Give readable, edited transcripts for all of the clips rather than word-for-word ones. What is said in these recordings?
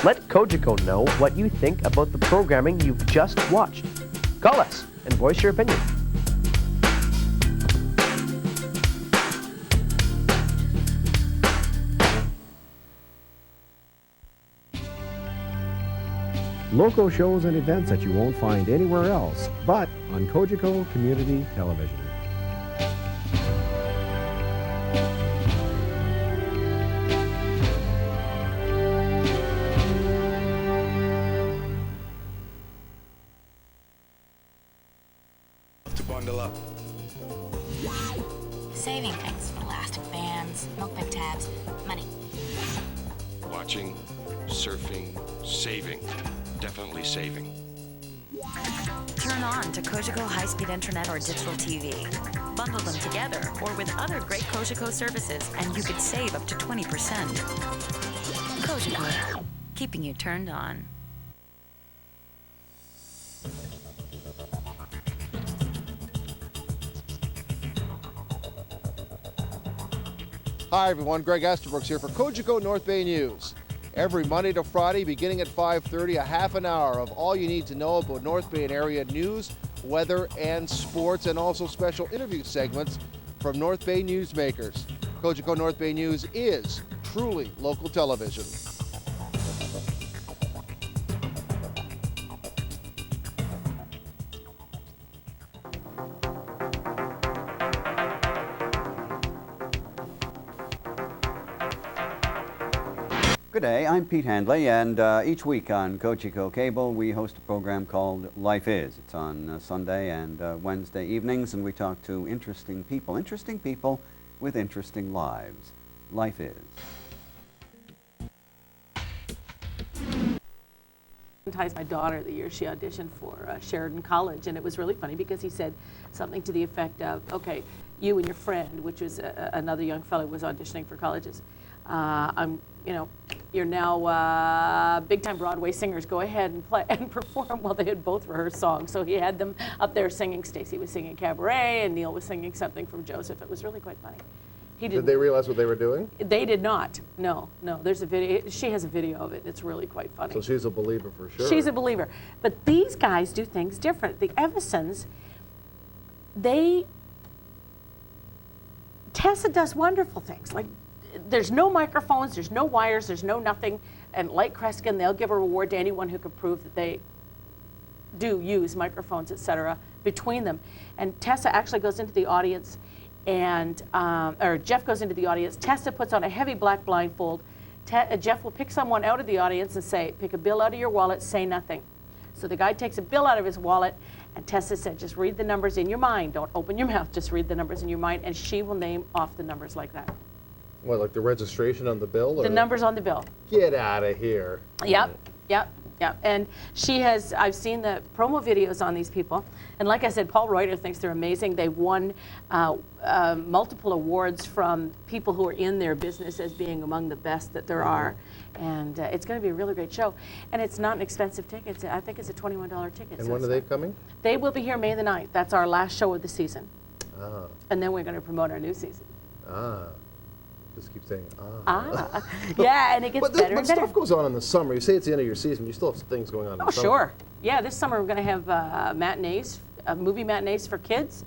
Let Cogeco know what you think about the programming you've just watched. Call us and voice your opinion. Local shows and events that you won't find anywhere else, but on Cogeco Community Television. To bundle up. Saving things for elastic bands, milk bag tabs, money. Watching, surfing, saving. Definitely saving. Turn on to Cogeco high-speed internet or digital TV. Bundle them together or with other great Cogeco services and you could save up to 20%. Cogeco, keeping you turned on. Hi everyone, Greg Esterbrooks here for Cogeco North Bay News. Every Monday to Friday, beginning at 5:30, a half an hour of all you need to know about North Bay and area news, weather, and sports, and also special interview segments from North Bay newsmakers. Cogeco North Bay News is truly local television. Good day, I'm Pete Handley, and each week on Cogeco Cable we host a program called Life Is. It's on Sunday and Wednesday evenings, and we talk to interesting people with interesting lives. Life Is. My daughter the year she auditioned for Sheridan College, and it was really funny because he said something to the effect of, okay, you and your friend, which was another young fellow who was auditioning for colleges, you're now big-time Broadway singers. Go ahead and play and perform. Well, they had both rehearsed songs, so he had them up there singing. Stacy was singing Cabaret, and Neil was singing something from Joseph. It was really quite funny. Did they realize what they were doing? They did not. No. There's a video. She has a video of it. It's really quite funny. So she's a believer for sure. She's a believer. But these guys do things different. The Evasons, Tessa does wonderful things. Like, there's no microphones, there's no wires, there's no nothing. And like Kreskin, they'll give a reward to anyone who can prove that they do use microphones, etc., between them. And Tessa actually goes into the audience, and or Jeff goes into the audience. Tessa puts on a heavy black blindfold. Jeff will pick someone out of the audience and say, pick a bill out of your wallet, say nothing. So the guy takes a bill out of his wallet, and Tessa said, just read the numbers in your mind. Don't open your mouth, just read the numbers in your mind, and she will name off the numbers like that. What, like the registration on the bill? Or? The numbers on the bill. Get out of here. Yep. And she has, I've seen the promo videos on these people. And like I said, Paul Reuter thinks they're amazing. They won multiple awards from people who are in their business as being among the best that there are. And it's going to be a really great show. And it's not an expensive ticket. I think it's a $21 ticket. And when are they coming? They will be here May the 9th. That's our last show of the season. Ah. And then we're going to promote our new season. Ah. Just keep saying Yeah, and it gets better and better. Stuff goes on in the summer. You say it's the end of your season, you still have things going on in the summer. Sure. Yeah, this summer we're going to have matinees, movie matinees for kids,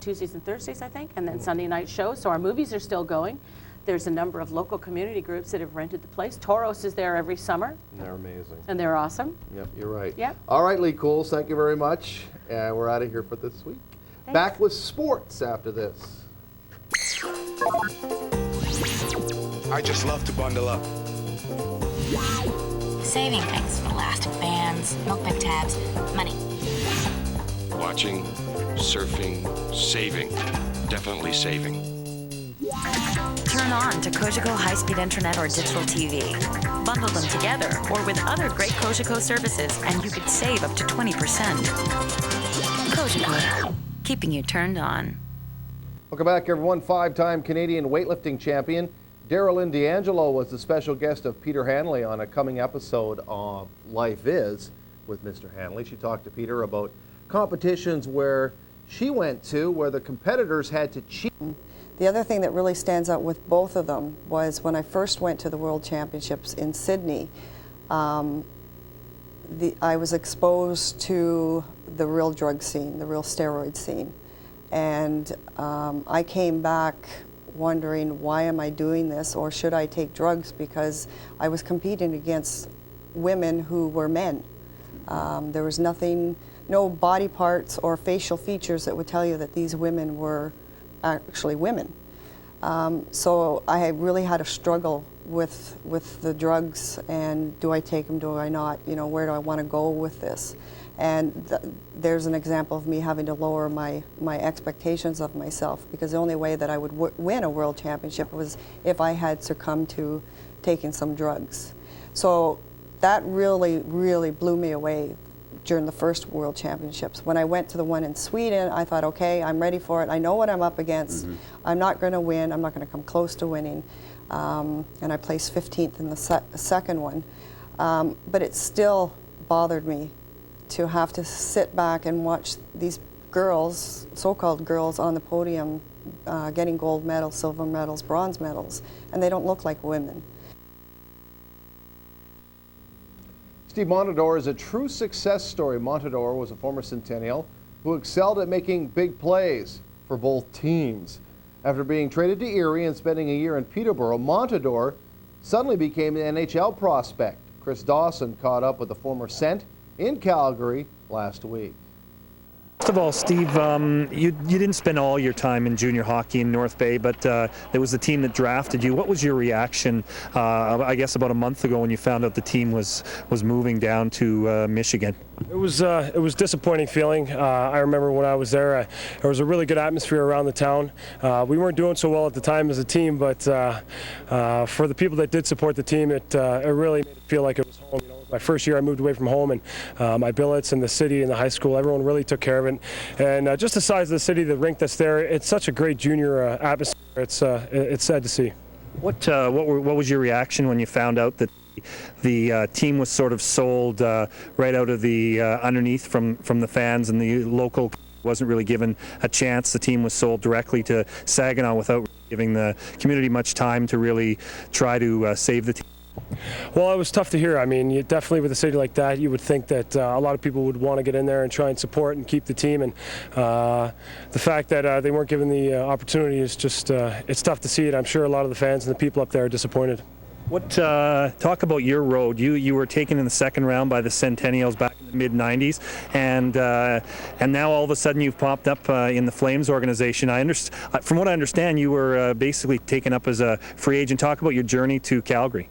Tuesdays and Thursdays, I think, and then Sunday night shows. So our movies are still going. There's a number of local community groups that have rented the place. Toros is there every summer. And they're amazing. And they're awesome. Yep, you're right. Yep. All right, Lee Cools, thank you very much. We're out of here for this week. Thanks. Back with sports after this. I just love to bundle up. Saving things for elastic bands, milk bag tabs, money. Watching, surfing, saving. Definitely saving. Turn on to Cogeco high-speed internet or digital TV. Bundle them together or with other great Cogeco services and you could save up to 20%. Cogeco, keeping you turned on. Welcome back, everyone. Five-time Canadian weightlifting champion Darylyn D'Angelo was the special guest of Peter Hanley on a coming episode of Life Is with Mr. Hanley. She talked to Peter about competitions where she went to where the competitors had to cheat. The other thing that really stands out with both of them was when I first went to the World Championships in Sydney, I was exposed to the real drug scene, the real steroid scene. And I came back wondering, why am I doing this, or should I take drugs? Because I was competing against women who were men. There was nothing, no body parts or facial features that would tell you that these women were actually women. So I really had a struggle with the drugs, and do I take them, do I not? You know, where do I want to go with this? And there's an example of me having to lower my expectations of myself, because the only way that I would win a world championship was if I had succumbed to taking some drugs. So that really, really blew me away during the first World Championships. When I went to the one in Sweden, I thought, okay, I'm ready for it. I know what I'm up against. I'm not going to win. I'm not going to come close to winning. And I placed 15th in the second one. But it still bothered me to have to sit back and watch these girls, so-called girls, on the podium getting gold medals, silver medals, bronze medals, and they don't look like women. Steve Montador is a true success story. Montador was a former Centennial who excelled at making big plays for both teams. After being traded to Erie and spending a year in Peterborough, Montador suddenly became an NHL prospect. Chris Dawson caught up with the former Cent in Calgary last week. First of all, Steve, you didn't spend all your time in junior hockey in North Bay, but there was the team that drafted you. What was your reaction, I guess, about a month ago when you found out the team was moving down to Michigan? It was a disappointing feeling. I remember when I was there, there was a really good atmosphere around the town. We weren't doing so well at the time as a team, but for the people that did support the team, it really made it feel like it was home. You know, my first year I moved away from home, and my billets and the city and the high school, everyone really took care of it. And just the size of the city, the rink that's there, it's such a great junior atmosphere. It's sad to see. What was your reaction when you found out that the team was sort of sold right out of the underneath from the fans, and the local wasn't really given a chance? The team was sold directly to Saginaw without giving the community much time to really try to save the team. Well, it was tough to hear. I mean, definitely with a city like that, you would think that a lot of people would want to get in there and try and support and keep the team. And the fact that they weren't given the opportunity is just, it's tough to see it. I'm sure a lot of the fans and the people up there are disappointed. What talk about your road? You were taken in the second round by the Centennials back in the mid-90s, and now all of a sudden you've popped up in the Flames organization. From what I understand, you were basically taken up as a free agent. Talk about your journey to Calgary.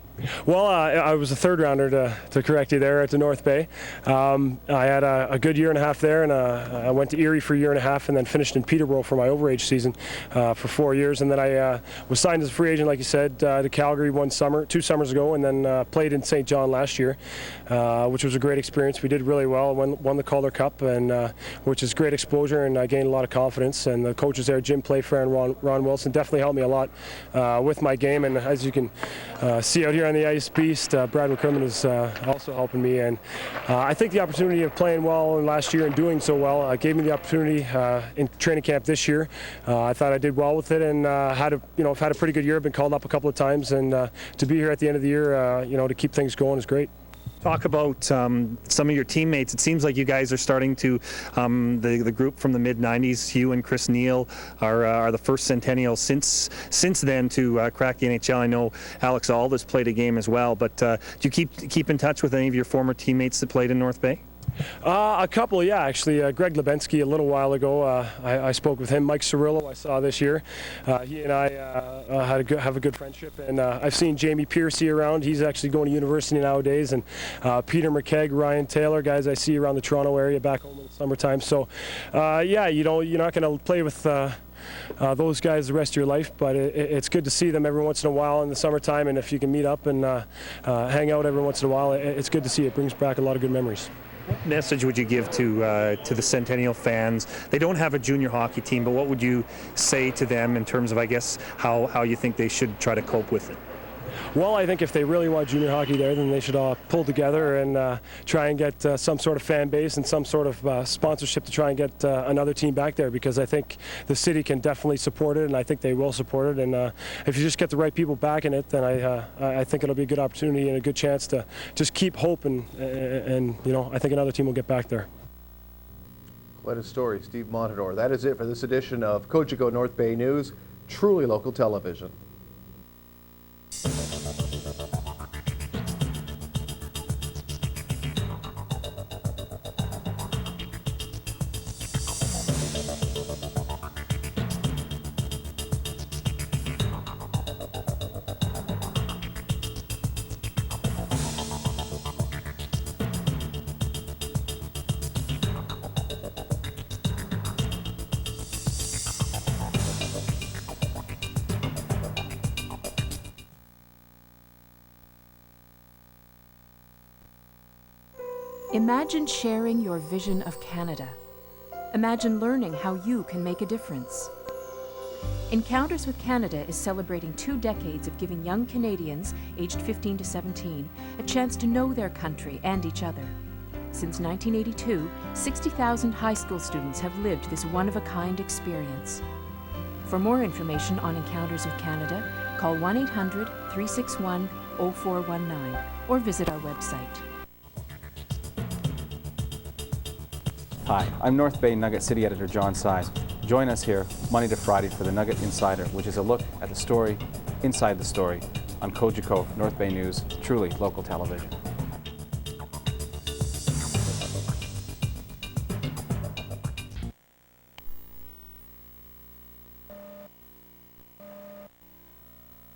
Well, I was a third rounder, to correct you there, at the North Bay. I had a good year and a half there, and I went to Erie for a year and a half, and then finished in Peterborough for my overage season for 4 years. And then I was signed as a free agent, like you said, to Calgary 2 summers ago, and then played in St. John last year, which was a great experience. We did really well, won the Calder Cup, and which is great exposure, and I gained a lot of confidence. And the coaches there, Jim Playfair and Ron Wilson, definitely helped me a lot with my game. And as you can see out here on the ice beast, Brad McCrimmon is also helping me, and I think the opportunity of playing well last year and doing so well gave me the opportunity in training camp this year. I thought I did well with it, and I've had a pretty good year. I've been called up a couple of times, and to be here at the end of the year, to keep things going is great. Talk about some of your teammates. It seems like you guys are starting to, the group from the mid-90s, you and Chris Neal are the first Centennials since then to crack the NHL. I know Alex Auld has played a game as well, but do you keep in touch with any of your former teammates that played in North Bay? A couple, yeah, actually. Greg Lebensky a little while ago, I spoke with him. Mike Cirillo I saw this year. He and I have a good friendship, and I've seen Jamie Piercy around. He's actually going to university nowadays, and Peter McKegg, Ryan Taylor, guys I see around the Toronto area back home in the summertime. So, yeah, you're not going to play with those guys the rest of your life, but it's good to see them every once in a while in the summertime, and if you can meet up and hang out every once in a while, it's good to see. It brings back a lot of good memories. What message would you give to the Centennial fans? They don't have a junior hockey team, but what would you say to them in terms of, I guess, how you think they should try to cope with it? Well, I think if they really want junior hockey there, then they should pull together and try and get some sort of fan base and some sort of sponsorship to try and get another team back there, because I think the city can definitely support it, and I think they will support it. And if you just get the right people back in it, then I think it'll be a good opportunity and a good chance to just keep hope, and you know, I think another team will get back there. Quite a story, Steve Montador. That is it for this edition of Cogeco North Bay News, truly local television. Imagine sharing your vision of Canada. Imagine learning how you can make a difference. Encounters with Canada is celebrating 2 decades of giving young Canadians, aged 15 to 17, a chance to know their country and each other. Since 1982, 60,000 high school students have lived this one-of-a-kind experience. For more information on Encounters with Canada, call 1-800-361-0419 or visit our website. Hi, I'm North Bay Nugget City Editor John Size. Join us here Monday to Friday for the Nugget Insider, which is a look at the story inside the story on Cogeco North Bay News, truly local television.